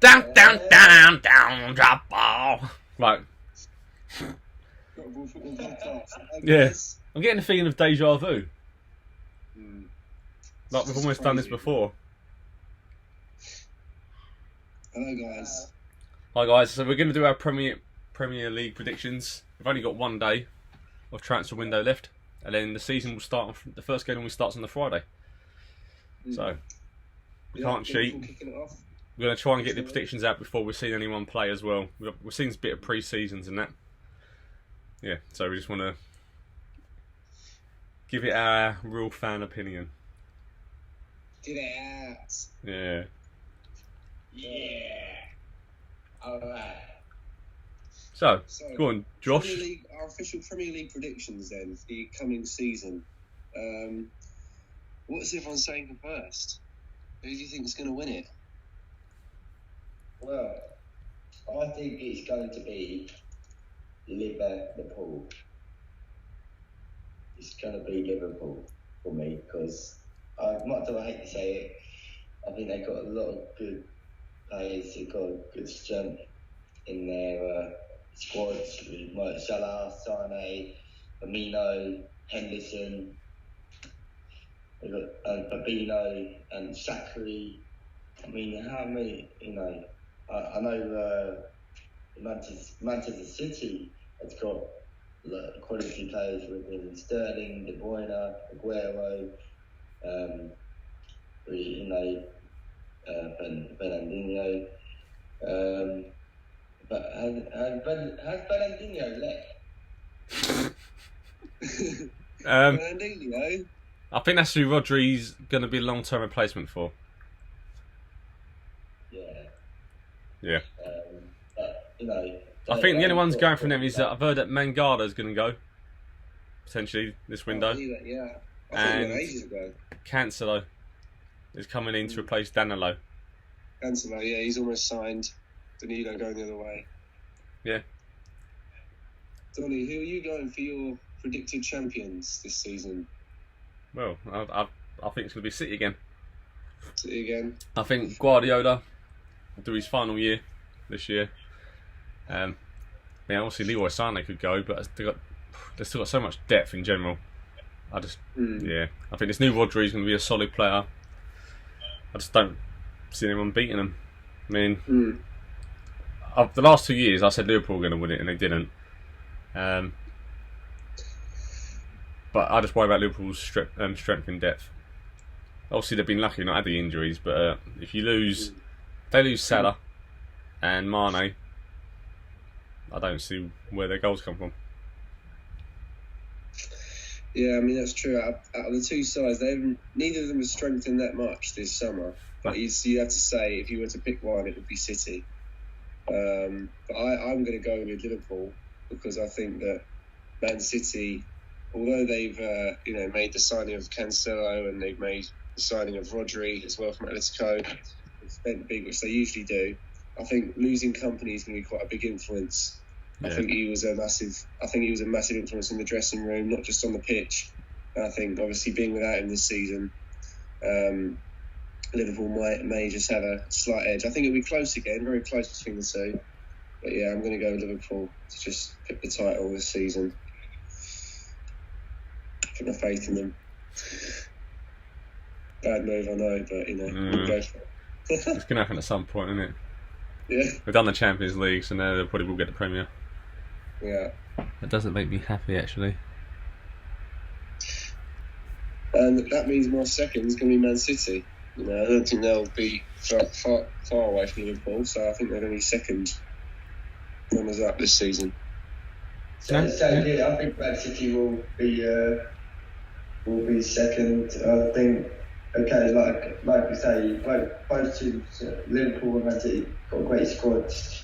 Down, down, down, down, drop ball. Like, yeah. I'm getting the feeling of deja vu. Like we've almost done this before. Hello, guys. Hi guys, so we're going to do our Premier League predictions. We've only got 1 day of transfer window left, and then the season will start. The first game starts on the Friday. So we can't cheat. We're going to try and get the predictions out before we've seen anyone play as well. We've seen a bit of pre-seasons and that. Yeah, so we just want to give it our real fan opinion. Get it out. Yeah. Yeah. Alright. So, go on, Josh. Our official Premier League predictions then for the coming season. What's everyone saying for first? Who do you think is going to win it? Well, I think it's going to be Liverpool. It's going to be Liverpool for me because, much as I hate to say it, I think they've got a lot of good players. They've got good strength in their squads like Salah, Sane, Firmino, Henderson. They've got Fabinho and Sakri. I mean, how many? I know Manchester City has got quality players within Sterling, De Bruyne, Aguero. Fernandinho. But has Fernandinho left? Fernandinho? I think that's who Rodri's going to be a long-term replacement for. Yeah. But, I think the only ones going from them is that I've heard that Mangada's going to go potentially this window, Yeah. I and ages ago. Cancelo is coming in to replace Danilo. Cancelo, yeah, he's almost signed. Danilo going the other way. Yeah. Donny, who are you going for your predicted champions this season? Well, I think it's going to be City again. City again. I think Guardiola will do his final year this year. Obviously Leroy Sané could go, but they've still got so much depth in general. I think this new Rodri is going to be a solid player. I just don't see anyone beating them. I mean, of the last 2 years I said Liverpool were going to win it and they didn't. But I just worry about Liverpool's strength in depth. Obviously they've been lucky not had the injuries, but if they lose Salah and Mane, I don't see where their goals come from. Yeah, I mean that's true. Out of the two sides, neither of them have strengthened that much this summer. But you have to say, if you were to pick one, it would be City. But I'm going to go with Liverpool because I think that Man City, although they've made the signing of Cancelo and they've made the signing of Rodri as well from Atletico, they've spent big, which they usually do. I think losing Company is going to be quite a big influence. Yeah. I think he was a massive influence in the dressing room, not just on the pitch. And I think obviously being without him this season, Liverpool may just have a slight edge. I think it'll be close again, very close between the two. But yeah, I'm going to go with Liverpool to just pick the title this season. Put my faith in them. Bad move, I know, but we'll go for it. It's going to happen at some point, isn't it? Yeah. We've done the Champions League, so now they probably will get the Premier. Yeah. That doesn't make me happy, actually. And that means my second is going to be Man City. I don't think they'll be far away from Liverpool, so I think they're going to be second runners up this season. So yeah, I think Man City will be second. I think like we say, both teams, Liverpool and Man City, got great squads.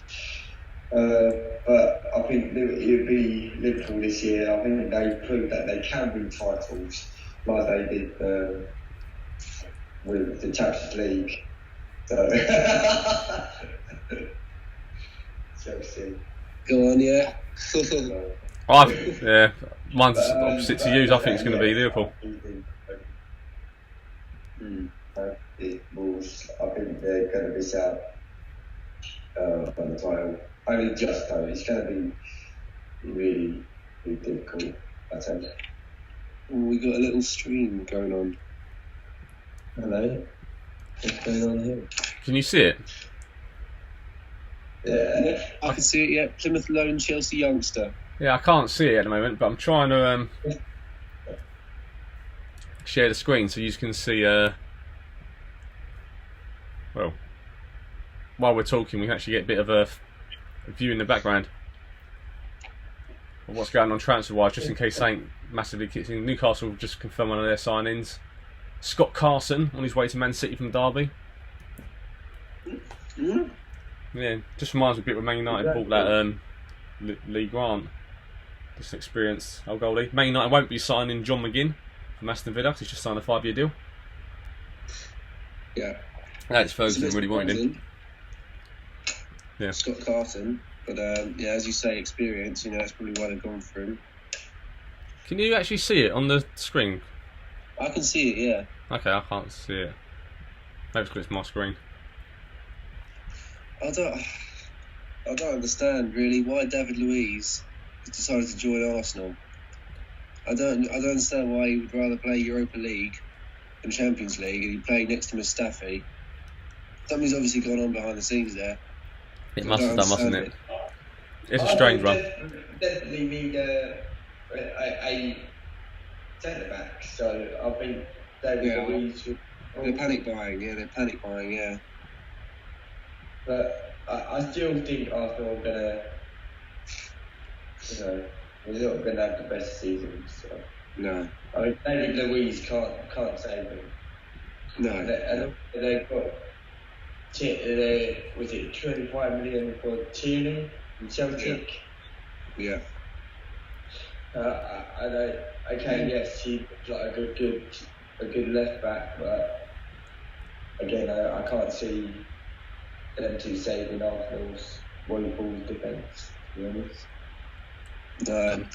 But I think it would be Liverpool this year. I think they proved that they can win titles like they did with the Champions League. So Chelsea. Go on, yeah. Mine's opposite to you. I think it's going to be Liverpool. I think they're going to miss out. on the title. Only just though, it's going to be really, really difficult, I think. We got a little stream going on. Hello? What's going on here? Can you see it? Yeah. I can see it, yeah. Plymouth Lone Chelsea youngster. Yeah, I can't see it at the moment, but I'm trying to share the screen so you can see. Well, while we're talking, we can actually get a bit of a view in the background of what's going on transfer-wise, just in case something massively kicks in. Newcastle just confirmed one of their signings. Scott Carson on his way to Man City from Derby. Mm. Yeah, just reminds me a bit when Man United bought that Lee Grant. Just an experienced old goalie. Man United won't be signing John McGinn from Aston Villa because he's just signed a 5-year deal. Yeah. Alex Ferguson really wanted him. Yeah. Scott Carson. But yeah, as you say, experience, that's probably why they've gone for him. Can you actually see it on the screen? I can see it, yeah. Okay, I can't see it. Maybe because it's my screen. I don't understand really why David Luiz has decided to join Arsenal. I don't understand why he would rather play Europa League than Champions League, and he played next to Mustafi. Something's obviously gone on behind the scenes there. It must have done, mustn't it? It's a strange one. Definitely need a centre back. So I think David Luiz should. They're panic buying, yeah. But I still think Arsenal are gonna, they're not gonna have the best season. So. No. I mean, David Luiz can't save them. No. And they've got, was it 25 million for Tierney in Celtic? Yeah. Yes, he's like a good left back, but again, I can't see them two saving Arsenal's volleyball defence, to be honest.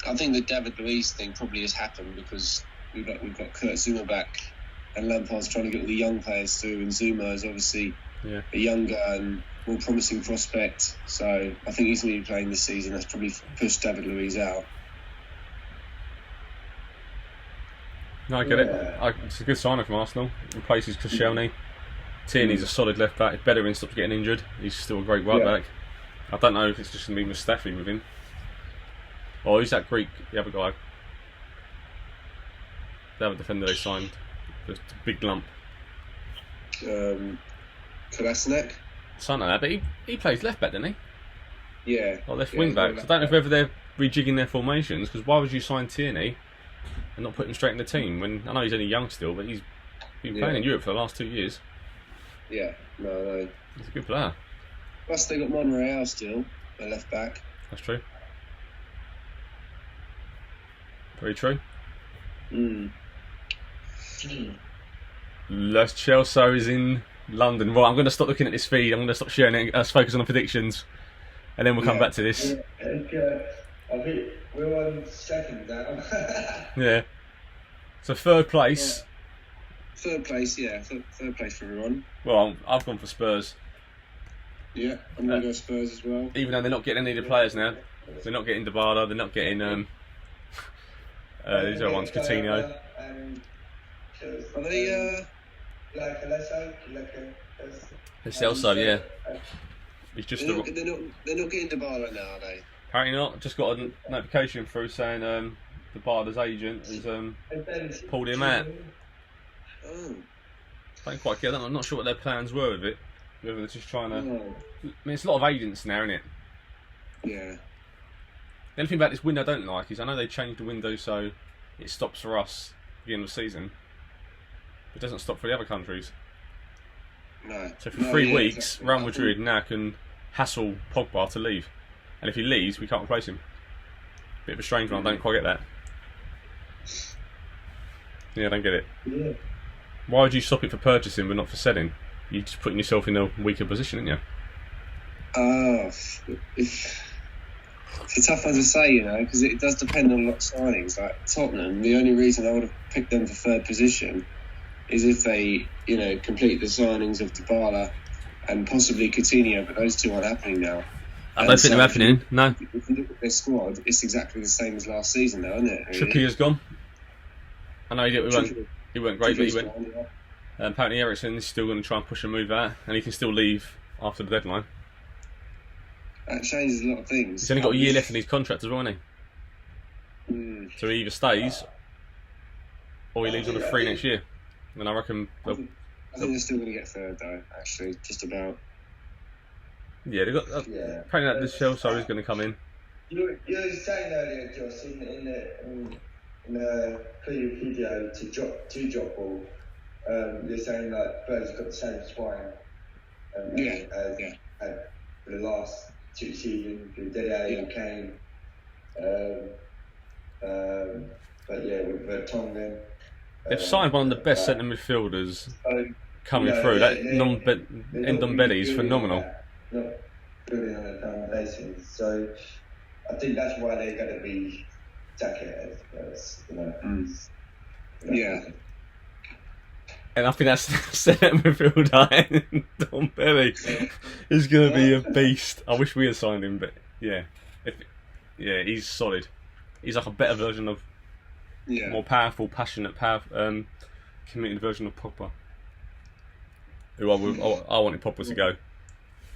I think the David Luiz thing probably has happened because we've got Kurt Zuma back, and Lampard's trying to get all the young players through, and Zuma is obviously a younger and more promising prospect. So I think he's going to be playing this season. That's probably pushed David Luiz out. No, I get it. It's a good signing from Arsenal. Replaces Koscielny. Tierney's a solid left back. If Bellerin stops getting injured, he's still a great right back. I don't know if it's just going to be Mustafi with him. Or who's that Greek, the other guy? The other defender they signed. The big lump. Kolasinac? Something like that, but he plays left back, doesn't he? Yeah. Or left wing back. I don't know whether they're rejigging their formations, because why would you sign Tierney and not put him straight in the team when I know he's only young still, but he's been playing in Europe for the last 2 years. Yeah, no. He's a good player. Plus they got Monreal still, a left back. That's true. Very true. Les Chelsea is in London. Right, I'm going to stop looking at this feed. I'm going to stop sharing it. Let's focus on the predictions, and then we'll come back to this. I think we're on second now. Yeah. So third place. Third place, yeah. Third place for everyone. Well, I've gone for Spurs. Yeah, I'm going to go Spurs as well. Even though they're not getting any of the players now. They're not getting Dybala. They're not getting these other ones, Coutinho. Are they? Celso, yeah. He's just they're not getting Dybala now, are they? Apparently not. Just got a notification through saying Dybala's agent has pulled him out. Oh. I don't quite get that. I'm not sure what their plans were with it. Whether they're just trying to. No. I mean, it's a lot of agents now, isn't it? Yeah. The only thing about this window I don't like is I know they changed the window so it stops for us at the end of the season. It doesn't stop for the other countries. No. So for 3 weeks, exactly. Real Madrid now can hassle Pogba to leave. And if he leaves, we can't replace him. Bit of a strange one, I don't quite get that. Yeah, I don't get it. Yeah. Why would you stop it for purchasing but not for selling? You're just putting yourself in a weaker position, aren't you? It's a tough one to say, because it does depend on a lot of signings. Like Tottenham, the only reason I would have picked them for third position is if they, complete the signings of Dybala and possibly Coutinho, but those two aren't happening now. I don't think they're happening. No. If you look at their squad, it's exactly the same as last season, though, isn't it? Really? Trippier's gone. I know he weren't great, but he went. Gone, yeah. Apparently Ericsson is still going to try and push a move out, and he can still leave after the deadline. That changes a lot of things. He's only got a year left in his contract as well, hasn't he? So he either stays or he leaves on a free next year. And I reckon. I think they're still going to get third, though. Actually, just about. Yeah, they got. Apparently that this Chelsea is going to come in. You were saying earlier, Josh, in the previous video to drop ball. You're saying like players got the same spine. As for the last 2 seasons, with Dele and Kane. But yeah, with Tongan. They've signed one of the best centre midfielders coming through. That Ndombele is phenomenal. Not building on a foundation. So I think that's why they're going to be jacket Yeah. And I think that's centre midfielder Ndombele is going to be a beast. I wish we had signed him, but yeah. He's solid. He's like a better version of more powerful, passionate, committed version of Pogba. Who I wanted Pogba to go,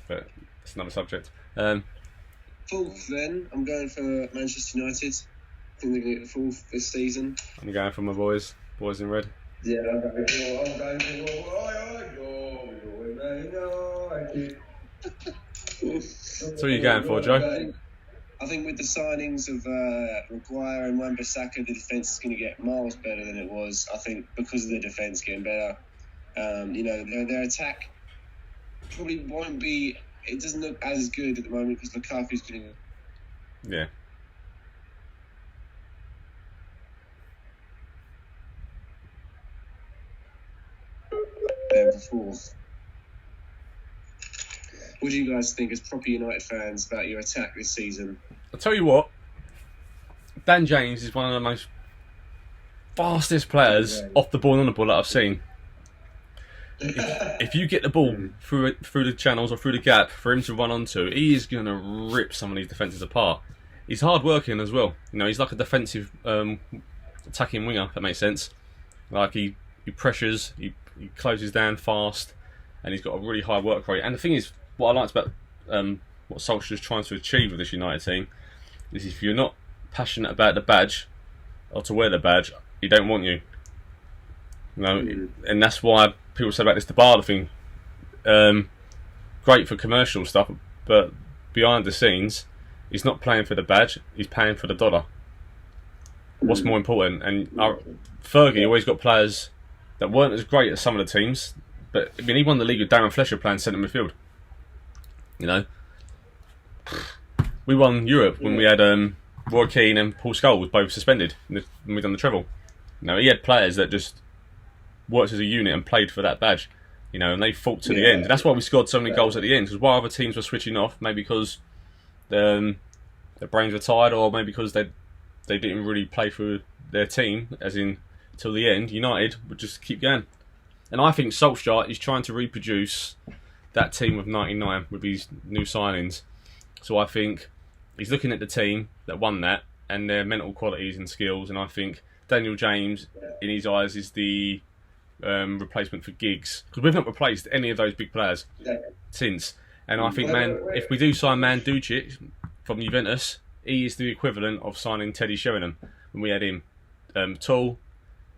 but it's another subject. Fourth, then I'm going for Manchester United. I think they're going to get the fourth this season. I'm going for my boys in red. Yeah, I'm going for So what are you going for, Joe? I think with the signings of Maguire and Wan-Bissaka, the defence is going to get miles better than it was. I think because of the defence getting better, their attack probably won't be. It doesn't look as good at the moment because Lukaku's getting. Yeah. There for fourth. What do you guys think as proper United fans about your attack this season? I'll tell you what, Dan James is one of the most fastest players off the ball and on the ball that I've seen. If you get the ball through the channels or through the gap for him to run onto, he is going to rip some of these defences apart. He's hard working as well. He's like a defensive attacking winger, if that makes sense. Like he pressures, he closes down fast, and he's got a really high work rate. And the thing is, what I liked about what Solskjaer's trying to achieve with this United team is if you're not passionate about the badge or to wear the badge, he don't want you. And that's why people say about this Dybala thing. Great for commercial stuff, but behind the scenes, he's not playing for the badge; he's paying for the dollar. What's more important? And Fergie always got players that weren't as great as some of the teams, but I mean, he won the league with Darren Fletcher playing centre midfield. We won Europe when we had Roy Keane and Paul Scholes both suspended when we done the treble. He had players that just worked as a unit and played for that badge, and they fought to the end. And that's why we scored so many goals at the end. Because while other teams were switching off, maybe because their brains were tired, or maybe because they didn't really play for their team, as in till the end, United would just keep going. And I think Solskjaer is trying to reproduce that team of '99 with these new signings. So I think he's looking at the team that won that and their mental qualities and skills, and I think Daniel James, in his eyes, is the replacement for Giggs, because we've not replaced any of those big players since. And I think, if we do sign Mandzukic from Juventus, he is the equivalent of signing Teddy Sheringham when we had him. Tall,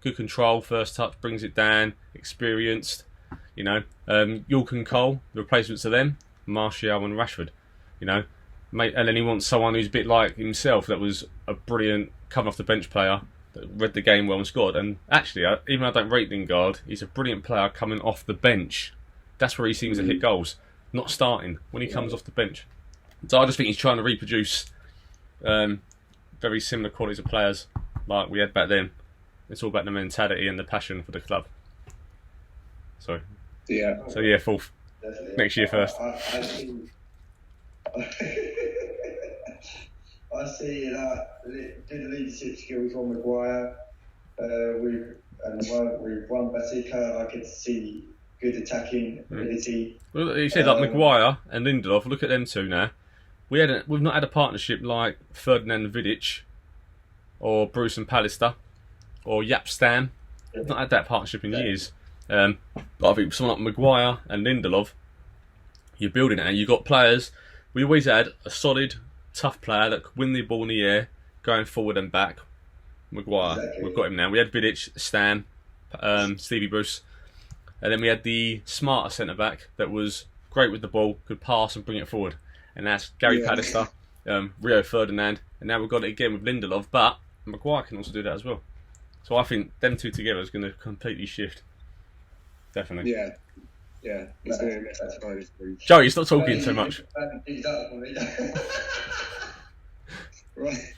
good control, first touch, brings it down, experienced. York and Cole, the replacements of them, Martial and Rashford. And then he wants someone who's a bit like himself, that was a brilliant coming off the bench player that read the game well and scored. And actually, even though I don't rate Lingard, he's a brilliant player coming off the bench. That's where he seems to hit goals, not starting, when he comes off the bench. So I just think he's trying to reproduce very similar qualities of players like we had back then. It's all about the mentality and the passion for the club. So yeah, fourth. Next year first. I see good leadership skills from Maguire. With Wan-Bissaka, I could see good attacking ability. Well, you said like Maguire and Lindelof. Look at them two now. We've not had a partnership like Ferdinand and Vidic, or Bruce and Pallister, or Yap Stan. We've not had that partnership in years. But I think someone like Maguire and Lindelof, you're building it, and you've got players. We always had a solid, tough player that could win the ball in the air, going forward and back. Maguire, we've got him now. We had Vidic, Stan, Stevie Bruce, and then we had the smarter centre back that was great with the ball, could pass and bring it forward, and that's Gary Pallister, Rio Ferdinand, and now we've got it again with Lindelof. But Maguire can also do that as well. So I think them two together is going to completely shift. Definitely. Yeah. Yeah. It's going to mess up time. Joey, stop talking so much. Right.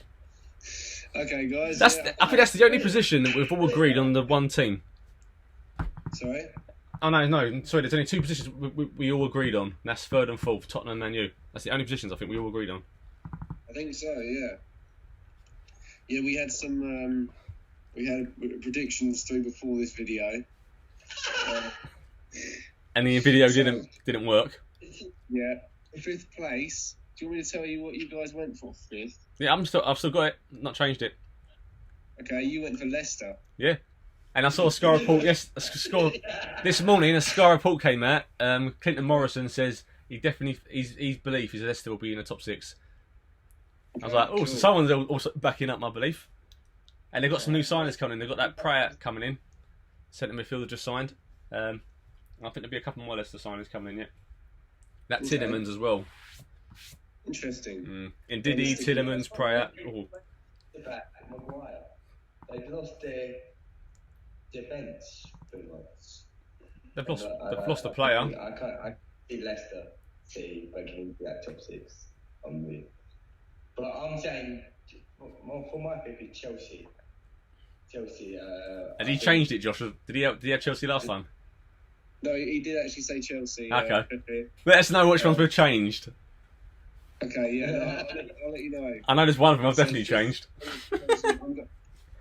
Okay, guys. I think that's the only position that we've all agreed on the one team. Sorry? Oh, no. Sorry, there's only two positions we all agreed on. And that's third and fourth, Tottenham and Man U. That's the only positions I think we all agreed on. I think so, yeah. Yeah, we had some... we had predictions through before this video. And the video didn't work. Yeah. 5th place. Do you want me to tell you what you guys went for 5th? Yeah, I've still got it. Not changed it. Okay, you went for Leicester. Yeah. And I saw a Sky report. This morning. A Sky report came out. Clinton Morrison says his belief is Leicester will be in the top 6. I was like, cool. So someone's also backing up my belief. And they've got some new signers coming in. They've got that Pratt coming in. Centre midfielder just signed. I think there'll be a couple more Leicester signers coming in yet. That Tielemans as well. Interesting. Ndidi, Tielemans, Pratt. Oh. Maguire. They've lost their defence pretty much. They've lost a player. I can't see Leicester breaking into that top 6. But I'm saying for my pick is Chelsea. Has he changed it, Josh? Did he have Chelsea last time? No, he did actually say Chelsea. Okay. Let us know which ones we've changed. Okay, yeah, I'll let you know. I know there's one of them I've definitely changed.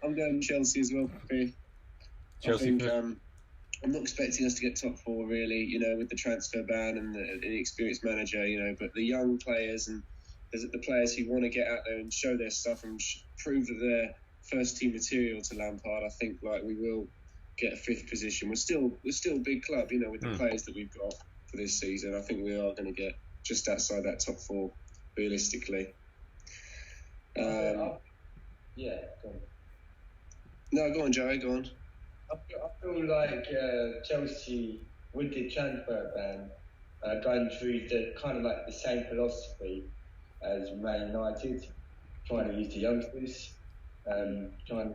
I'm going Chelsea as well for 5th. Chelsea. I'm not expecting us to get top 4 really, with the transfer ban and the inexperienced manager, but the young players and the players who want to get out there and show their stuff and prove that they're first team material to Lampard, I think we will get a 5th position. We're still a big club, with the players that we've got for this season. I think we are going to get just outside that top 4, realistically. Yeah, go on. No, go on, Joey, go on. I feel like Chelsea, with the transfer ban, going through the kind of like the same philosophy as Man United, trying to use the youngsters, trying to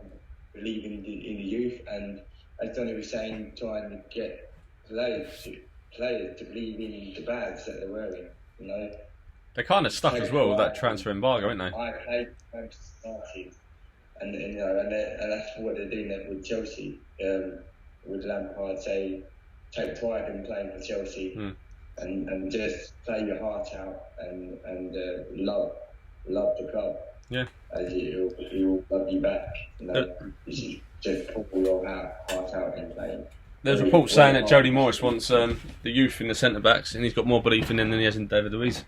believe in the youth, and as Donny was saying, trying to get players to believe in the bags that they're wearing. They're kind of stuck as well with that transfer embargo, aren't they? I played Manchester United, and that's what they're doing there with Chelsea. With Lampard, take pride in playing for Chelsea, and just play your heart out and love the club. Yeah. As he will love you back. You should just pull your heart out and play. There's reports saying that Jody Morris wants the youth in the centre backs, and he's got more belief in them than he has in David Luiz.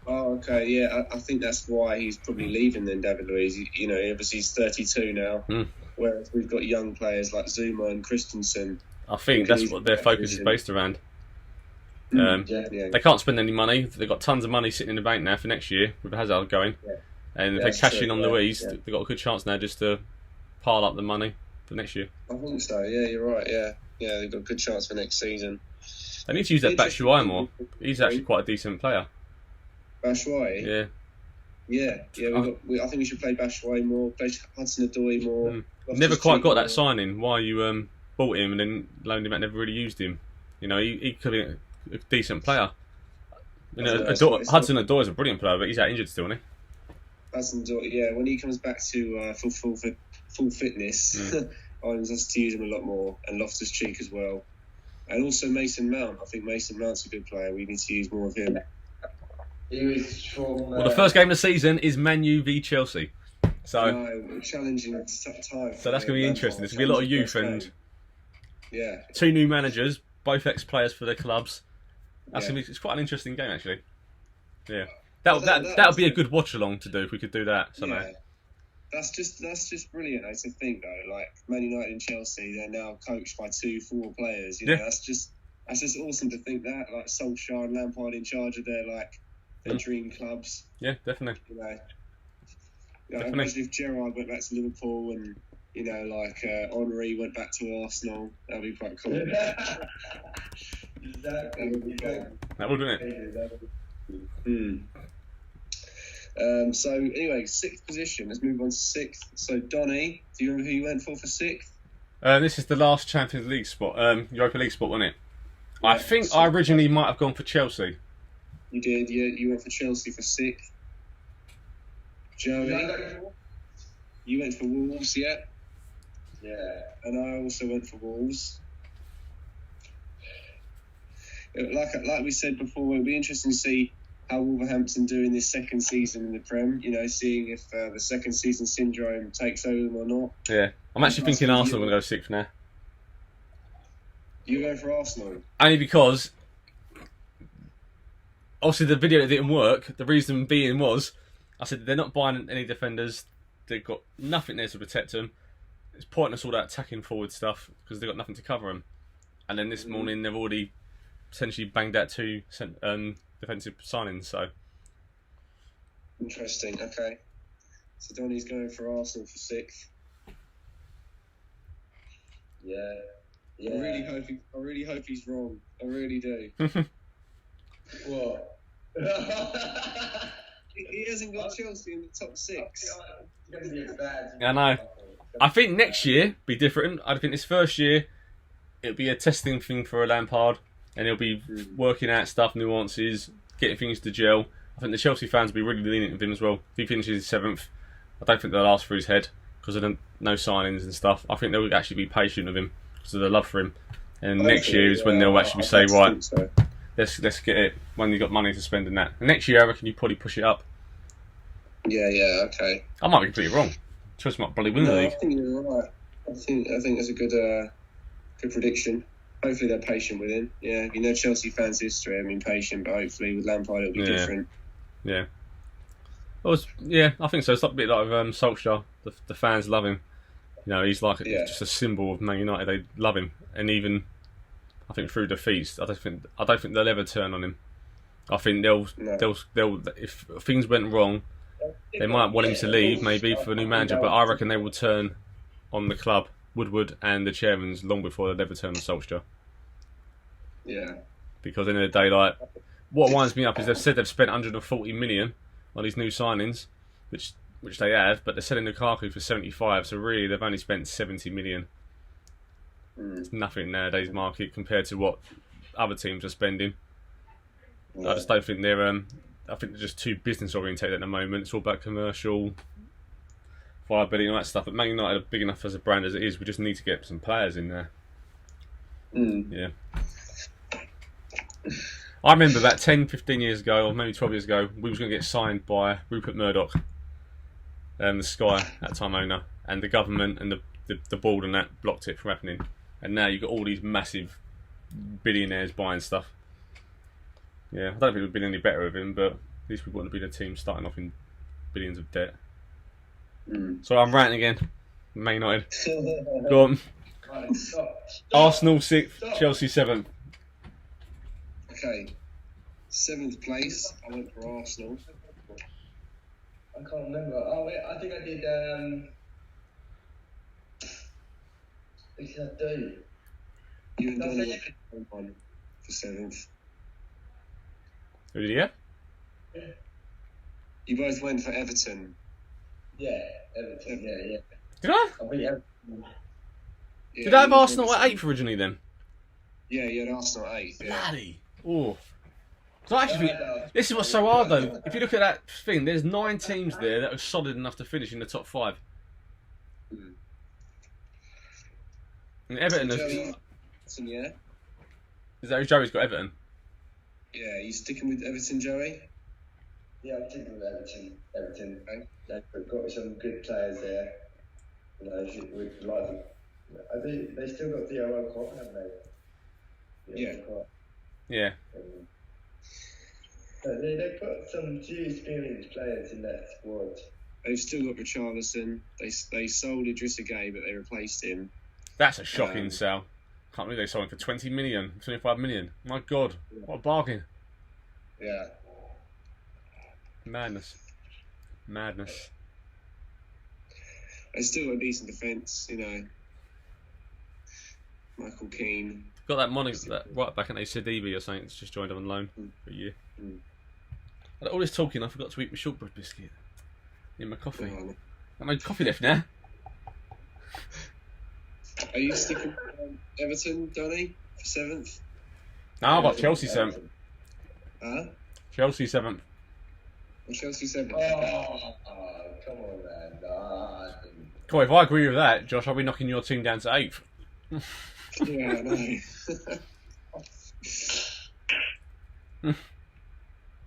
Oh, okay, yeah. I think that's why he's probably leaving then, David Luiz. Obviously he's 32 now, whereas we've got young players like Zuma and Christensen. I think that's what their focus is based around. They can't spend any money. They've got tons of money sitting in the bank now for next year with Hazard going. Yeah. And if they cash in on Luiz, they've got a good chance now just to pile up the money for next year. I think so, yeah, you're right, yeah. Yeah, they've got a good chance for next season. They need to use that Batshuayi more. He's actually quite a decent player. Batshuayi? Yeah. I think we should play Batshuayi more, play Hudson-Odoi more. Never quite got that signing. Why you bought him and then loaned him out, never really used him. He could be a decent player. Hudson-Odoi is a brilliant player, but he's out injured still, isn't he? Hudson-Odoi, yeah. When he comes back to full fitness, I want us to use him a lot more, and Loftus-Cheek as well. And also Mason Mount. I think Mason Mount's a good player. We need to use more of him. He was from... Well, the first game of the season is Man U v Chelsea. So challenging time. So that's going to be interesting. There's going to be a lot of youth and 2 new managers, both ex-players for their clubs. It's quite an interesting game, actually. Yeah, that would be a good watch along to do if we could do that somehow. Yeah. That's just brilliant to think though. Like Man United and Chelsea, they're now coached by 2 former players. You know, that's just awesome to think that. Like Solskjaer and Lampard in charge of their dream clubs. Yeah, definitely. You know, imagine if Gerrard went back to Liverpool and Henry went back to Arsenal. That'd be quite cool. Exactly. That would, wouldn't it? So anyway, 6th position. Let's move on to 6th. So Donny, do you remember who you went for 6th? This is the last Champions League spot, Europa League spot, wasn't it? Yeah, I think I originally might have gone for Chelsea. You did, yeah. You went for Chelsea for 6th. Joey, you went for Wolves, yeah? Yeah. And I also went for Wolves. Like we said before, it'll be interesting to see how Wolverhampton do in this second season in the Prem. You know, seeing if the second season syndrome takes over them or not. Yeah, I'm actually thinking Arsenal will go 6th now. You go for Arsenal? Only because, obviously, the video didn't work. The reason being was, I said they're not buying any defenders. They've got nothing there to protect them. It's pointless all that attacking forward stuff because they've got nothing to cover them. And then this morning they've already potentially banged out 2 defensive signings. So interesting. Okay, so Donny's going for Arsenal for 6th. Yeah. I really hope he's wrong. I really do. What? He hasn't got Chelsea in the top 6. I know. I think next year be different. I think this first year it'll be a testing thing for a Lampard, and he'll be working out stuff, nuances, getting things to gel. I think the Chelsea fans will be really lenient with him as well. If he finishes 7th, I don't think they'll ask for his head because of no signings and stuff. I think they'll actually be patient with him because of their love for him. And next year is when they'll actually say, right, let's get it when you've got money to spend in that. And next year, I reckon you probably push it up. Yeah, okay. I might be completely wrong. Chelsea might probably win the league. I think you're right. I think that's a good prediction. Hopefully they're patient with him. Yeah, you know Chelsea fans' history. I mean, patient, but hopefully with Lampard it'll be different. Yeah. I think so. It's a bit like Solskjaer. The fans love him. You know, he's like just a symbol of Man United. They love him, and even I think through defeats, I don't think they'll ever turn on him. I think they'll if things went wrong, they might want him to leave maybe for a new manager, but I reckon they will turn on the club, Woodward and the chairmans long before they'll ever turn on Solskjaer. Yeah. Because at the end of the day, like, what winds me up is they've said they've spent 140 million on these new signings, which they have, but they're selling Lukaku for 75, so really they've only spent 70 million. It's nothing nowadays market compared to what other teams are spending. I just don't think they're. I think they're just too business orientated at the moment. It's all about commercial viability and all that stuff. But Man United are big enough as a brand as it is. We just need to get some players in there. Yeah. I remember about 10, 15 years ago, or maybe 12 years ago, we was going to get signed by Rupert Murdoch, the Sky at the time owner, and the government and the board and that blocked it from happening. And now you've got all these massive billionaires buying stuff. Yeah, I don't think it would have been any better with him, but at least we wouldn't have been a team starting off in billions of debt. So I'm ranting again. Man United. Go on. Arsenal 6th, Chelsea 7th. Okay. 7th place, I went for Arsenal. I can't remember. Oh, wait, I think I did. What did I do? You and Donny went on for 7th. Who did you get? You both went for Everton. Yeah, Everton. Yeah. Did I? I think Everton. Yeah, Did I have Arsenal at 8th originally then? Yeah, you had Arsenal at 8th. Yeah. Bloody. Oh. So I actually think, this is what's so hard though. If you look at that thing, there's 9 teams there that are solid enough to finish in the top 5. And Everton yeah. Is that who Joey's got, Everton? Yeah, you sticking with Everton, Joey? Yeah, I'm sticking with Everton. Okay. They've got some good players there. You know, we'd like them. They still got the DRL Cup, haven't they? Yeah. Yeah. But they've got some few experienced players in that squad. They've still got Richarlison. They sold Idrissa Gueye, but they replaced him. That's a shocking sell. Can't believe they sold him for 20 million, 25 million. My God, what a bargain. Yeah. Madness. They still got a decent defence, Michael Keane. Got that money that right back in ACDB or something. It's just joined on loan for a year. All this talking, I forgot to eat my shortbread biscuit in my coffee. Oh, Got no coffee left now. Are you sticking with Everton, Donny, for 7th? No, I've got Chelsea 7th. Huh? Chelsea 7th. Or Chelsea 7th? Oh, come on, man. Nah, Cool, if I agree with that, Josh, I'll be knocking your team down to 8th. Yeah, I know.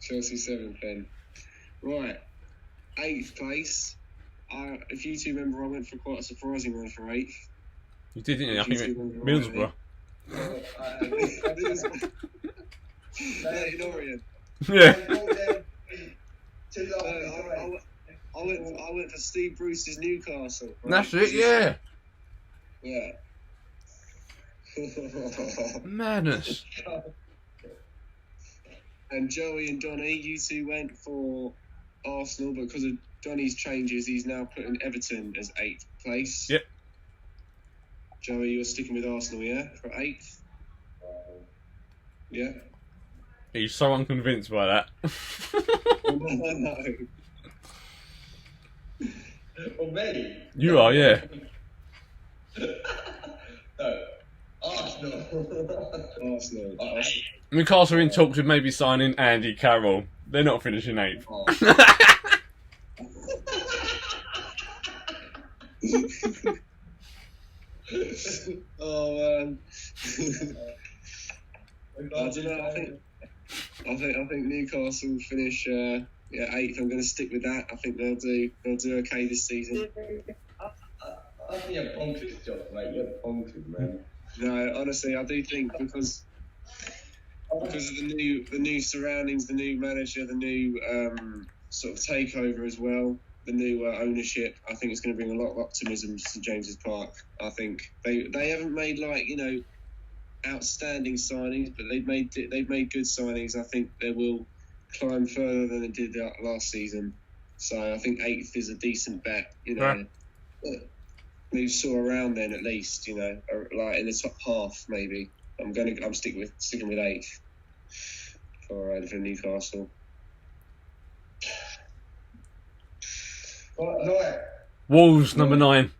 Chelsea 7th then. Right. 8th place. If you two remember, I went for quite a surprising one for 8th. You did, didn't you? I If you think two remember Middlesbrough. I did as well. Leyton Orient. Yeah. I went for Steve Bruce's Newcastle. Right? That's it, yeah. Yeah. Madness. And Joey and Donny, you two went for Arsenal, but because of Donny's changes, he's now putting Everton as 8th place. Yep. Joey, you're sticking with Arsenal, yeah, for 8th? Yeah? He's so unconvinced by that. No. Well, maybe. You are, yeah. No. Arsenal. Newcastle are in talks with maybe signing Andy Carroll. They're not finishing 8th. Oh man. I don't know. I think Newcastle will finish 8th. I'm going to stick with that. I think they'll do okay this season. I think you're bonkers, Josh, mate. You're bonkers, man. No, honestly, I do think because of the new surroundings, the new manager, the new sort of takeover as well, the new ownership. I think it's going to bring a lot of optimism to St James's Park. I think they haven't made outstanding signings, but they've made good signings. I think they will climb further than they did last season. So I think 8th is a decent bet. Right. Move sort of around then at least. Like in the top half maybe. I'm sticking with 8th for Newcastle. Wolves number 9.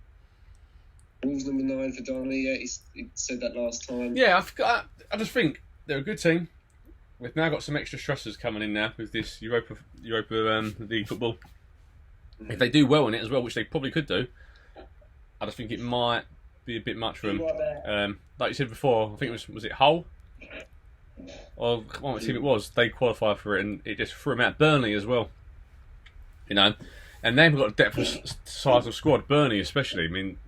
Wolves number 9 for Donny. Yeah, he said that last time. Yeah, I just think they're a good team. We've now got some extra stressors coming in now with this Europa League football. If they do well in it as well, which they probably could do, I just think it might be a bit much for them. Like you said before, I think it was it Hull? Or what team it was? They qualified for it, and it just threw them out. Burnley as well, and they've got a depth of size of squad. Burnley especially. I mean,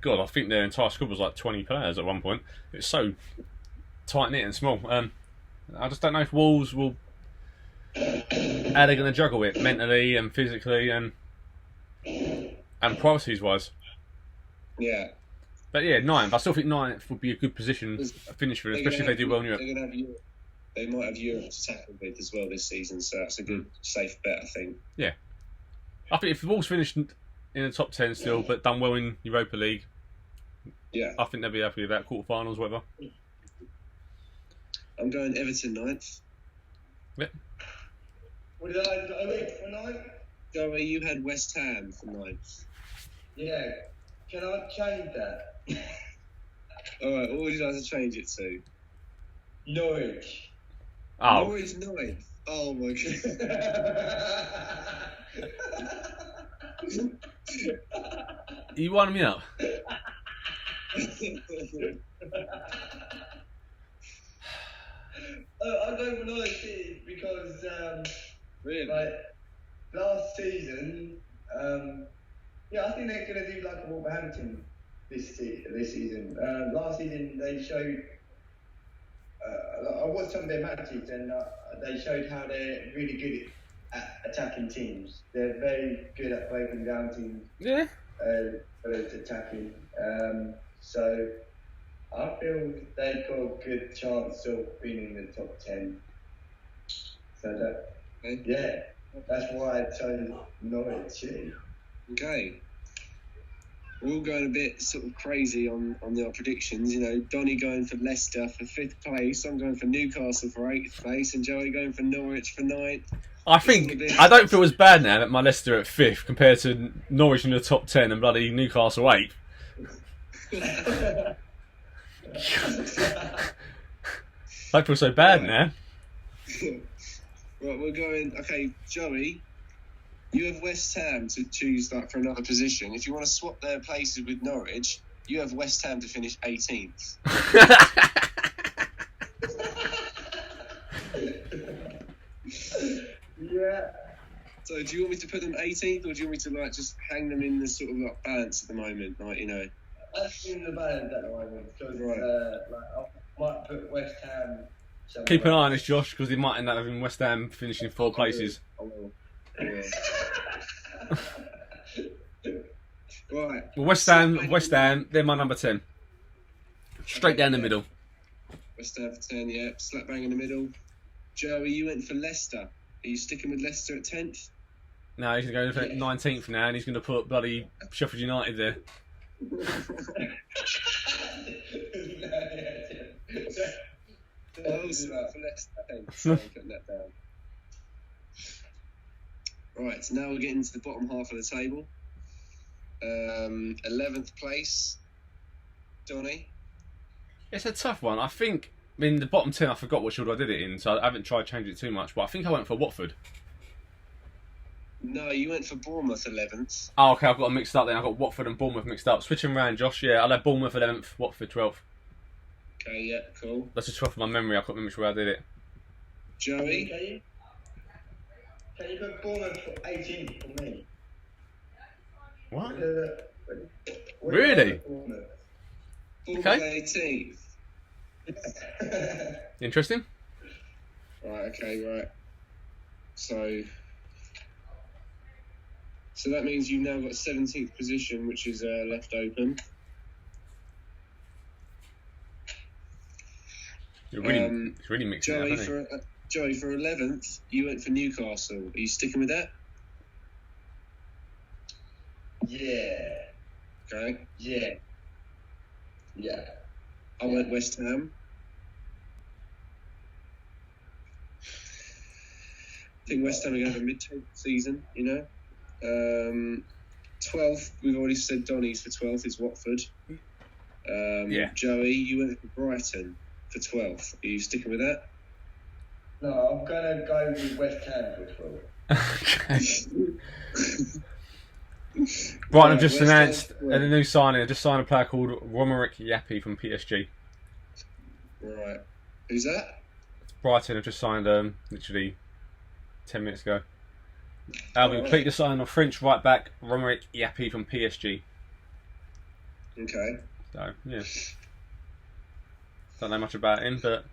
God, I think their entire squad was like 20 players at one point. It's so tight knit and small. I just don't know if Wolves will how they're going to juggle it mentally and physically and priorities wise. Yeah. But yeah, 9th. I still think 9th would be a good position to finish for, especially if they do well in Europe. They might have Europe to tackle with as well this season, so that's a good, safe bet, I think. Yeah. I think if the Wolves finished in the top 10 still, but done well in Europa League, yeah, I think they'll be happy with that, quarterfinals, whatever. I'm going Everton 9th. Yep. What did I go for 9th? Joey, you had West Ham for 9th. Yeah. Can I change that? Alright, what would you like to change it to? Norwich. Oh. Norwich 9th. Oh my god. You winding me up? I go for Norwich because really? like last season, I think they're going to do like a Wolverhampton this season. Last season they showed watched some of their matches, and they showed how they're really good at attacking teams. They're very good at breaking down teams. Yeah. Attacking. So I feel they've got a good chance of being in the top 10. So that's why I chose Norwich. Okay. We're all going a bit sort of crazy on our predictions. You know, Donny going for Leicester for 5th place. I'm going for Newcastle for 8th place, and Joey going for Norwich for 9th. I don't feel as bad now that my Leicester at 5th compared to Norwich in the top 10 and bloody Newcastle 8th. I feel so bad now. Right, we're going. Okay, Joey, you have West Ham to choose for another position. If you want to swap their places with Norwich, you have West Ham to finish 18th. Yeah. So, do you want me to put them 18th, or do you want me to just hang them in the sort of balance at the moment? That's in the balance at the moment because I might put West Ham. Keep an eye on this, Josh, because he might end up having West Ham finishing 4 places. I will. Right. Well, West Ham, they're my number 10. Straight down the middle. West Ham for 10, yeah. Slap bang in the middle. Joey, you went for Leicester. Are you sticking with Leicester at 10th? No, he's going to go for 19th now, and he's going to put bloody Sheffield United there. For Leicester, thanks. I'm putting that down. Right, so now we're getting to the bottom half of the table. 11th place, Donny. It's a tough one. I mean, the bottom 10, I forgot what order I did it in, so I haven't tried to change it too much, but I think I went for Watford. No, you went for Bournemouth 11th. Oh, okay, I've got them mixed up then. I've got Watford and Bournemouth mixed up. Switching around, Josh. Yeah, I'll have Bournemouth 11th, Watford 12th. Okay, yeah, cool. That's just off my memory. I can't remember which way I did it. Joey? Can you put Bournemouth for 18th for me? What? What Really? Bournemouth Okay. 18th. Interesting. Right, okay, right. So that means you've now got 17th position, which is left open. It's really mixing Joey, up, isn't it? Joey, for 11th, you went for Newcastle. Are you sticking with that? Yeah. Okay. Yeah. I went West Ham. I think West Ham are going to have a mid-table season, 12th, we've already said Donny's for 12th is Watford. Yeah. Joey, you went for Brighton for 12th. Are you sticking with that? No, I'm going to go with West Ham for 12th. Right, I've just announced a new signing. I just signed a player called Romerick Yapi from PSG. Right. Who's that? Brighton have just signed literally 10 minutes ago. We completed the signing of French right back Romerick Yapi from PSG. Okay. So, yeah. Don't know much about him, but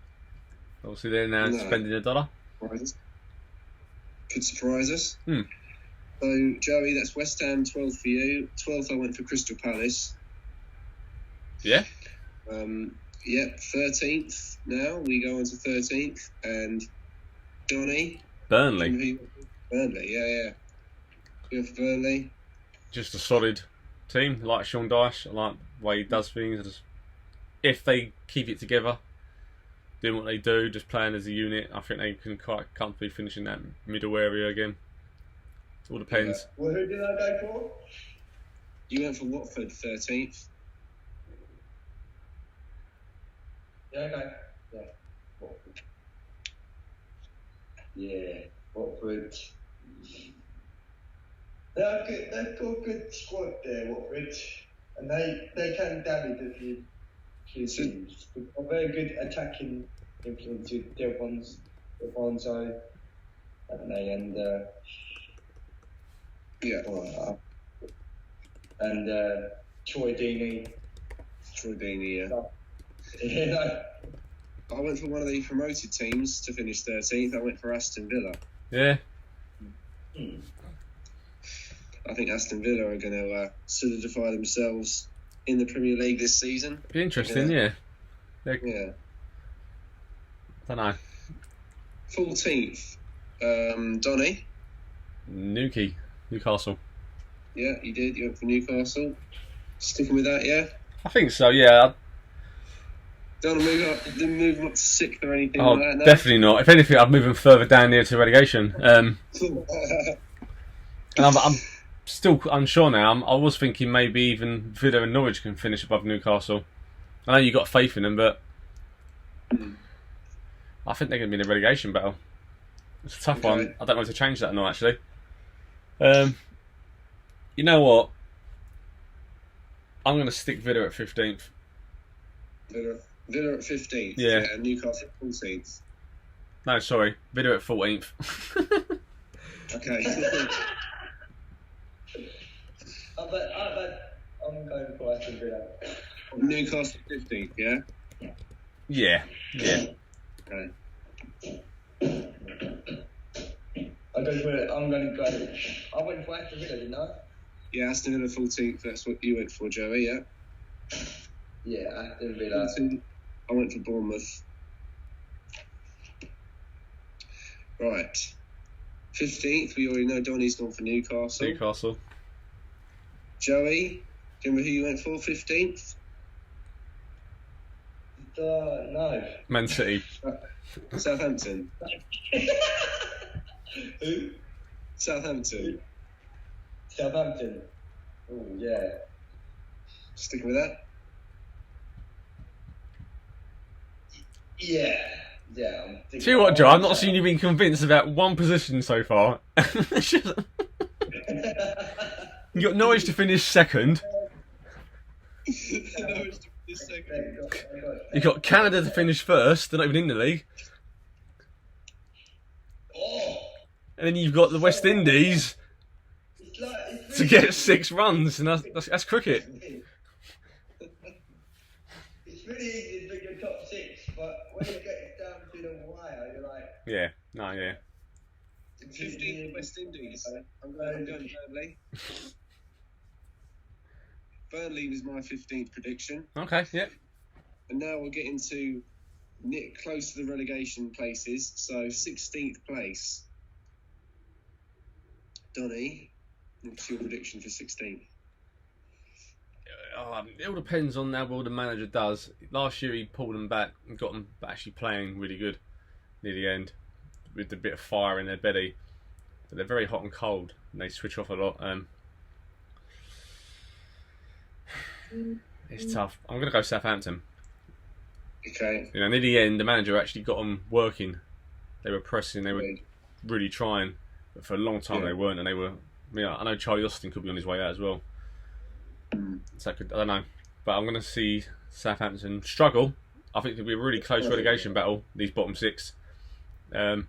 obviously they're now spending $1. Could surprise us. Hmm. So, Joey, that's West Ham 12th for you. 12th, I went for Crystal Palace. Yeah? Yep, 13th now. We go on to 13th. And Johnny? Burnley. Burnley, yeah. We have Burnley. Just a solid team. I like Sean Dyche. I like the way he does things. If they keep it together, doing what they do, just playing as a unit, I think they can quite comfortably finish in that middle area again. It all depends. Yeah. Well, who did I go for? You went for Watford 13th. Yeah, okay. Yeah. Watford. Yeah, Watford. They've got a good squad there, Watford. And they can damage a few teams. They've got very good attacking influence with Delfonso, and Troy Deeney, yeah. I went for one of the promoted teams to finish 13th. I went for Aston Villa. Yeah. I think Aston Villa are going to solidify themselves in the Premier League this season. Be interesting, yeah. Yeah. I don't know. 14th, Donny. Newcastle. Yeah, you did. You went for Newcastle. Sticking with that, yeah? I think so, yeah. Don't want to move up, didn't move up to 6th or anything Oh, like that, no? definitely not. If anything, I'd move them further down near to relegation. And I'm still unsure now. I was thinking maybe even Villa and Norwich can finish above Newcastle. I know you got faith in them, but I think they're going to be in a relegation battle. It's a tough one. I don't know if to change that or not, actually. You know what? I'm going to stick Villa at 15th. Villa at 15th. Yeah. And Newcastle at 14th. No, sorry. Villa at 14th. Okay. I'm going for Aston Villa. Newcastle 15th, yeah? Yeah. Okay. I went for Aston Villa, didn't I? Yeah, Aston Villa 14th. That's what you went for, Joey, yeah? Yeah, Aston Villa. 14th. I went for Bournemouth. Right. 15th, we already know Donny's gone for Newcastle. Joey, do you remember who you went for 15th? No. Man City. Southampton. Who? Southampton. Southampton. Oh, yeah. Sticking with that? Yeah. See what, Joe? I've not seen you being convinced about one position so far. You got Norwich to finish second. You got Canada to finish first. They're not even in the league. And then you've got the West Indies to get 6 runs, and that's cricket. It's really easy to pick your top 6, but when you get down to the wire, you're like... Yeah, no, yeah. 15th West Indies. I'm going Burnley. Burnley was my 15th prediction. Okay, yeah. And now we're getting to close to the relegation places. So 16th place. Donny, what's your prediction for 16th? It all depends on how well the manager does. Last year he pulled them back and got them actually playing really good near the end with a bit of fire in their belly. But they're very hot and cold and they switch off a lot. It's tough. I'm going to go Southampton. Okay. You know, near the end the manager actually got them working. They were pressing, they were really trying. But for a long time they weren't, and they were... I know Charlie Austin could be on his way out as well. So I don't know. But I'm going to see Southampton struggle. I think it'll be a really close relegation battle, these bottom 6. Or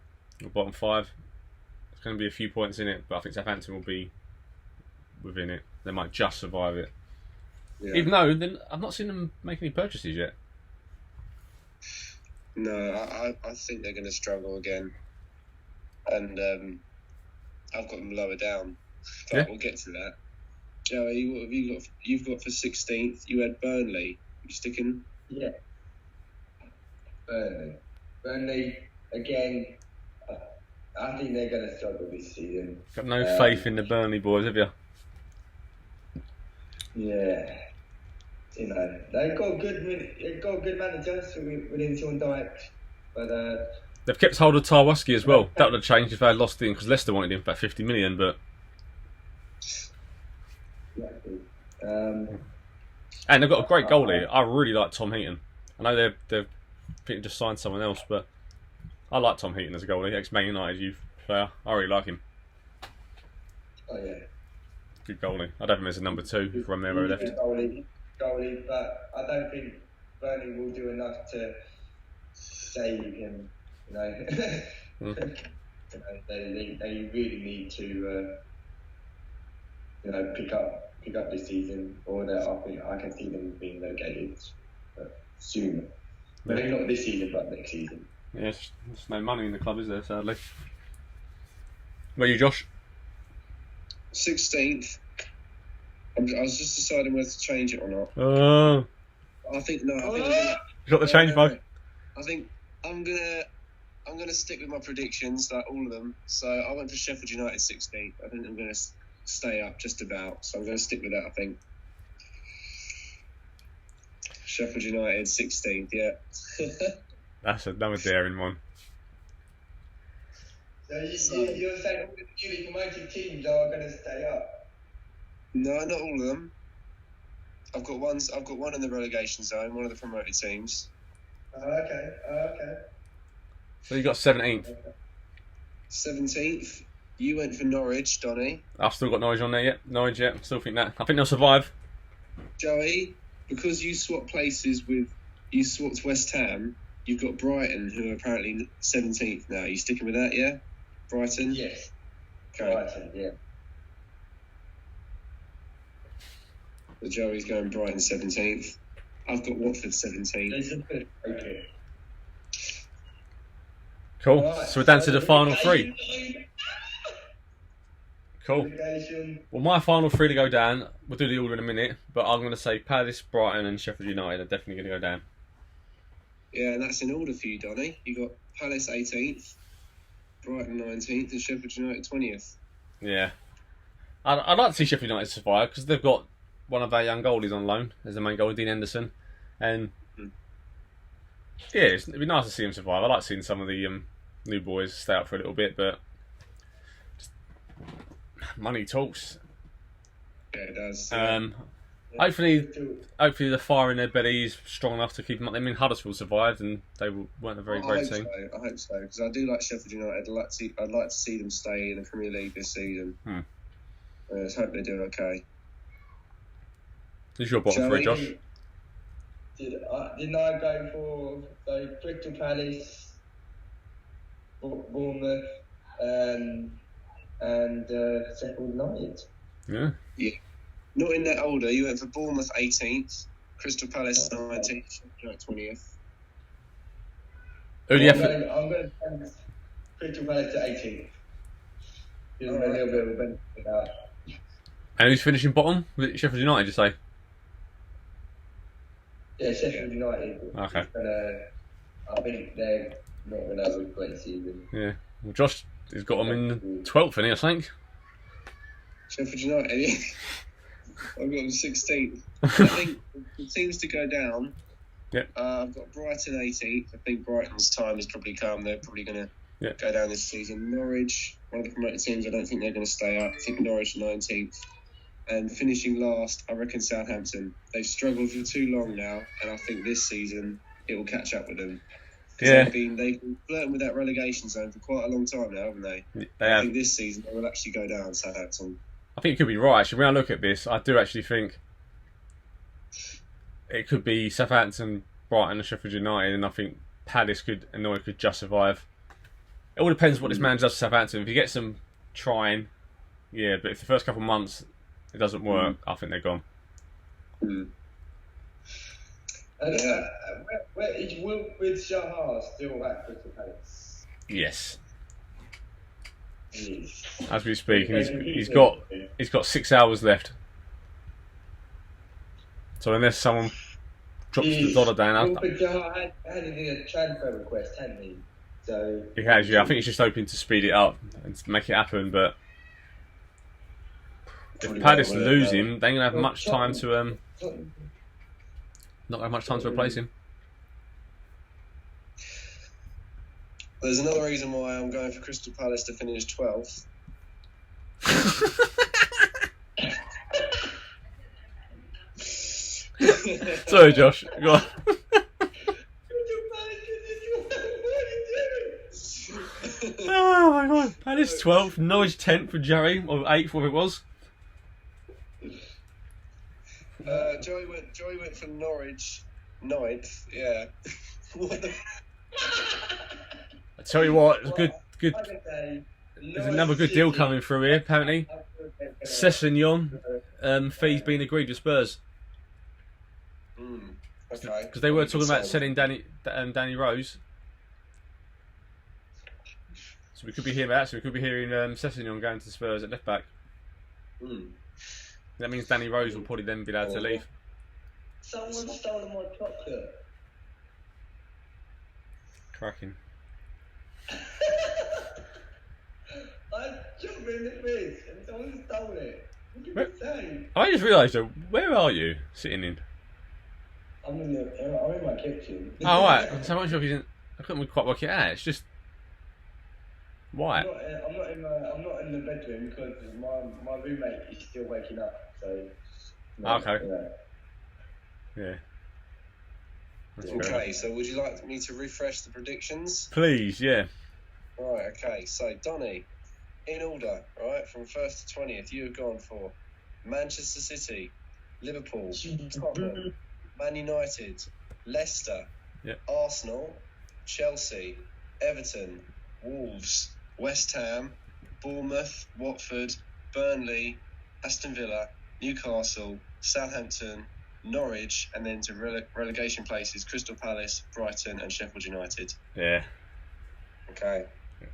bottom 5. There's going to be a few points in it, but I think Southampton will be within it. They might just survive it. Yeah. Even though I've not seen them make any purchases yet. No, I think they're going to struggle again. And I've got them lower down. But we'll get to that. Joey, what have you got? You've got for 16th. You had Burnley. You sticking? Yeah. Burnley again. I think they're going to struggle this season. Got no faith in the Burnley boys, have you? Yeah. You know, they've got good managers within Sean Dyche, but they've kept hold of Tarkowski as well. That would have changed if they had lost him, because Leicester wanted him for about 50 million, but. Exactly. And they've got a great goalie. I really like Tom Heaton. I know they've just signed someone else, but I like Tom Heaton as a goalie, ex-Man United youth player. I really like him. Oh yeah. Good goalie. I'd have him as a number 2 if Romero left. Goalie, but I don't think Burnley will do enough to save him. You know, they really need to, pick up this season, or I think I can see them being relegated soon. Maybe not this season, but next season. Yeah, there's no money in the club, is there? Sadly. Where are you, Josh? 16th. I was just deciding whether to change it or not. Oh, I think no. I think you got the change bug. I think I'm gonna stick with my predictions, like all of them. So I went for Sheffield United 16th. I think I'm gonna stay up just about. So I'm gonna stick with that. I think Sheffield United 16th. Yeah. That's another daring one. So you're saying all the newly promoted teams are going to stay up? No, not all of them. I've got one in the relegation zone, one of the promoted teams. Okay. So you got 17th. 17th. You went for Norwich, Donny. I've still got Norwich on there yet. Norwich, yeah. Still think that. I think they'll survive. Joey, because you swapped West Ham, you've got Brighton, who are apparently 17th now. Are you sticking with that, yeah? Brighton? Yes. Okay. Brighton, yeah. So Joey's going Brighton 17th. I've got Watford 17th. Okay. Cool. Right, So we're down to the final three. Cool. Relegation. Well, my final three to go down. We'll do the order in a minute, but I'm going to say Palace, Brighton, and Sheffield United are definitely going to go down. Yeah, and that's in order for you, Donny. You got Palace 18th, Brighton 19th, and Sheffield United 20th. Yeah. I'd like to see Sheffield United survive because they've got one of our young goalies on loan as the main goalie, Dean Henderson. And yeah, it'd be nice to see him survive. I like seeing some of the new boys stay out for a little bit, but money talks. Yeah, it does. Hopefully the fire in their belly is strong enough to keep them up. I mean, Huddersfield survived and they weren't a very great team. I hope so, because I do like Sheffield United. I'd like to see them stay in the Premier League this season. I just hope they do okay. Who's your bottom three, Josh? Didn't I go for Crystal Palace, Bournemouth, and Sheffield United? Yeah. Not in that order. You went for Bournemouth 18th, Crystal Palace 19th, Sheffield United 20th. Who do you have? I'm going to send Crystal Palace to 18th. Give them a little bit of a benefit out. And who's finishing bottom? Was it Sheffield United, you say? Yeah, Sheffield United. Okay. I think they're not going to have a great season. Yeah. Well, Josh has got them in 12th, I think. Sheffield United, yeah. I've got them 16th. I think the teams to go down. Yep. I've got Brighton 18th. I think Brighton's time has probably come. They're probably going to go down this season. Norwich, one of the promoted teams, I don't think they're going to stay up. I think Norwich 19th. And finishing last, I reckon Southampton. They've struggled for too long now, and I think this season it will catch up with them. Yeah. They've been flirting with that relegation zone for quite a long time now, haven't they? They have. I think this season they will actually go down, Southampton. I think you could be right. Actually, when I look at this, I do actually think it could be Southampton, Brighton, and Sheffield United, and I think Palace and Norwich could just survive. It all depends what this man does to Southampton. If he gets them trying, yeah, but if the first couple of months it doesn't work, I think they're gone. And where is Wilfried Zaha still at Crystal Palace? Yes. Yes. As we speak, he's got 6 hours left. So unless someone drops the dollar down, Wilfried Zaha had a transfer request, hadn't he? So he has. Yeah, I think he's just hoping to speed it up and to make it happen. But if Palace lose him, they ain't gonna have much time to not have much time to replace him. There's another reason why I'm going for Crystal Palace to finish 12th. Sorry, Josh. Go on. Oh my god. Palace 12th, Norwich 10th for Jerry, or 8th, whatever it was. Joey went for Norwich 9th, yeah. What the... I tell you what, it's good. There's another good deal coming through here, apparently. Sessegnon, fees being agreed with Spurs. Okay. Because they were talking about selling Danny Rose. So we could be hearing that. So we could be hearing Sessegnon going to Spurs at left back. That means Danny Rose will probably then be allowed to leave. Someone stole my chocolate. Cracking. I jumped in the fridge and someone stole it. What can you say? I just realised, though, where are you sitting in? I'm in my kitchen. Oh, right. I'm so much sure if you didn't. I couldn't quite work it out. It's just white. I'm not in the bedroom because my roommate is still waking up. So. Okay. Yeah. Okay, so would you like me to refresh the predictions? Please, yeah. Right, okay, so Donny, in order, right, from 1st to 20th, you have gone for Manchester City, Liverpool, Tottenham, Man United, Leicester, Arsenal, Chelsea, Everton, Wolves, West Ham, Bournemouth, Watford, Burnley, Aston Villa, Newcastle, Southampton, Norwich, and then to relegation places, Crystal Palace, Brighton and Sheffield United. Yeah. Okay.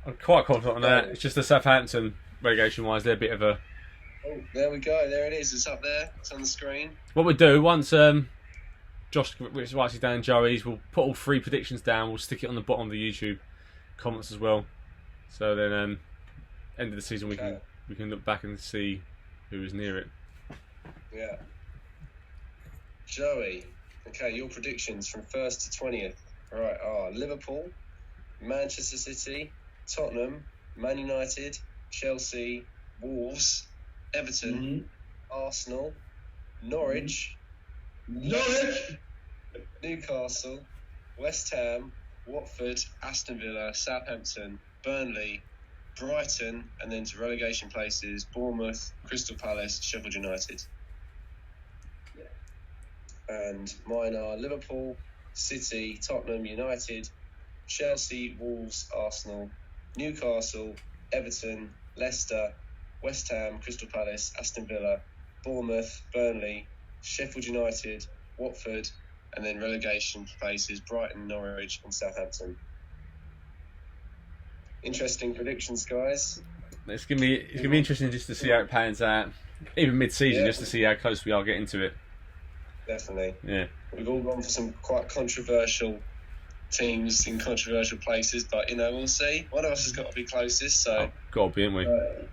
I'm quite confident on that. It's just the Southampton relegation-wise, they're a bit of a... Oh, there we go. There it is. It's up there. It's on the screen. What we'll do, once Josh writes it down in Joey's, we'll put all 3 predictions down. We'll stick it on the bottom of the YouTube comments as well. So then, end of the season, we can look back and see who was near it. Yeah. Joey, okay, your predictions from 1st to 20th. All right, are Liverpool, Manchester City, Tottenham, Man United, Chelsea, Wolves, Everton, Arsenal, Norwich, Newcastle, West Ham, Watford, Aston Villa, Southampton, Burnley, Brighton, and then to relegation places, Bournemouth, Crystal Palace, Sheffield United. And mine are Liverpool, City, Tottenham, United, Chelsea, Wolves, Arsenal, Newcastle, Everton, Leicester, West Ham, Crystal Palace, Aston Villa, Bournemouth, Burnley, Sheffield United, Watford, and then relegation places Brighton, Norwich and Southampton. Interesting predictions, guys. It's gonna be interesting just to see how it pans out, even mid-season, just to see how close we are getting to it. Definitely. Yeah. We've all gone for some quite controversial teams in controversial places, but we'll see. One of us has got to be closest, so. Got to be, haven't we?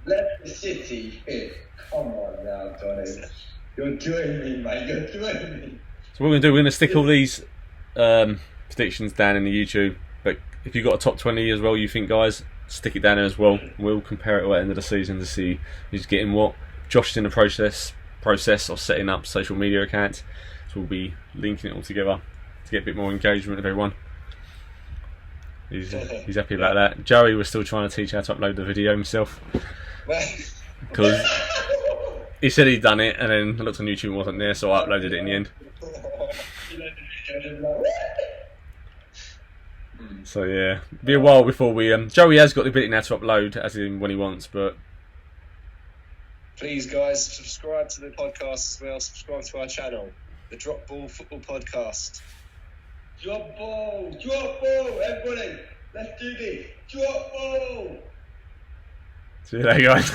Let the City hit. Come on now, Johnny. You're doing me, mate. You're doing me. So what we're going to do, we're going to stick all these predictions down in the YouTube. But if you've got a top 20 as well, you think, guys, stick it down there as well. We'll compare it at the end of the season to see who's getting what. Josh's in the process of setting up social media accounts. So we'll be linking it all together to get a bit more engagement with everyone. He's happy about that. Joey was still trying to teach how to upload the video himself. Because he said he'd done it and then I looked on YouTube and it wasn't there, so I uploaded it in the end. So yeah, it'll be a while before we... Joey has got the ability now to upload as in when he wants, but... Please guys, subscribe to the podcast as well, subscribe to our channel, the Drop Ball Football Podcast. Drop ball, everybody, let's do this. Drop ball. See you later, guys.